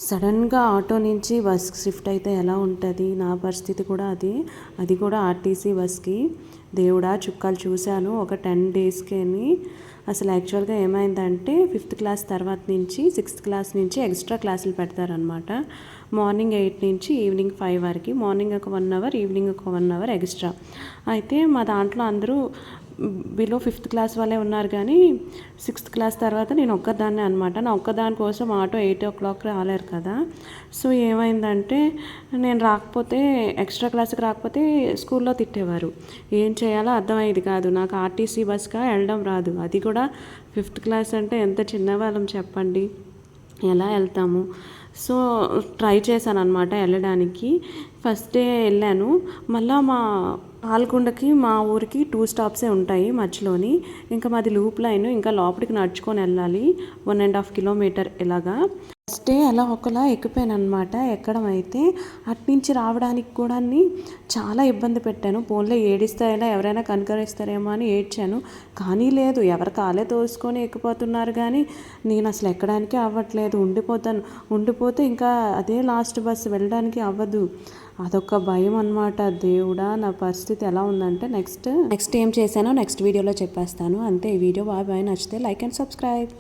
సడన్గా ఆటో నుంచి బస్కి షిఫ్ట్ అయితే ఎలా ఉంటుంది నా పరిస్థితి కూడా అది కూడా ఆర్టీసీ బస్కి. దేవుడా చుక్కాలు చూశాను ఒక 10 డేస్కేని. అసలు యాక్చువల్గా ఏమైందంటే 5th క్లాస్ తర్వాత నుంచి 6th క్లాస్ నుంచి ఎక్స్ట్రా క్లాసులు పెడతారనమాట. మార్నింగ్ 8 నుంచి ఈవినింగ్ 5 వరకు. మార్నింగ్ ఒక 1 అవర్, ఈవినింగ్ ఒక 1 అవర్ ఎక్స్ట్రా. అయితే మా దాంట్లో అందరూ బిలో 5th క్లాస్ వాళ్ళే ఉన్నారు, కానీ 6th క్లాస్ తర్వాత నేను ఒక్కదాన్నే అనమాట. నా ఒక్కదాని కోసం ఆటో 8 o'clock రాలేరు కదా. సో ఏమైందంటే నేను రాకపోతే, ఎక్స్ట్రా క్లాస్కి రాకపోతే స్కూల్లో తిట్టేవారు. ఏం చేయాలో అర్థమయ్యేది కాదు. నాకు ఆర్టీసీ బస్గా వెళ్ళడం రాదు, అది కూడా 5th క్లాస్ అంటే ఎంత చిన్నవాళ్ళం చెప్పండి, ఎలా వెళ్తాము. సో ట్రై చేశాను అనమాట వెళ్ళడానికి. ఫస్ట్ డే వెళ్ళాను. మళ్ళీ మా పాల్గొండకి మా ఊరికి 2 స్టాప్సే ఉంటాయి మధ్యలోని. ఇంకా మాది లూప్ లైన్, ఇంకా లోపలికి నడుచుకొని వెళ్ళాలి 1.5 కిలోమీటర్ ఇలాగా. ఫస్ట్ డే అలా ఒకలా ఎక్కిపోయాను అనమాట. ఎక్కడం అయితే అట్నుంచి రావడానికి కూడా చాలా ఇబ్బంది పెట్టాను. ఫోన్లో ఏడిస్తాయినా ఎవరైనా కనుకరిస్తారేమో అని ఏడ్చాను, కానీ లేదు, ఎవరి కాలే తోసుకొని ఎక్కిపోతున్నారు, కానీ నేను అసలు ఎక్కడానికే అవ్వట్లేదు. ఉండిపోతే ఇంకా అదే లాస్ట్ బస్సు, వెళ్ళడానికి అవ్వదు. అదొక భయం అనమాట. దేవుడా నా పరిస్థితి ఎలా ఉందంటే నెక్స్ట్ ఏం చేశానో నెక్స్ట్ వీడియోలో చెప్పేస్తాను. అంతే. ఈ వీడియో బాగా నచ్చితే లైక్ అండ్ సబ్స్క్రైబ్.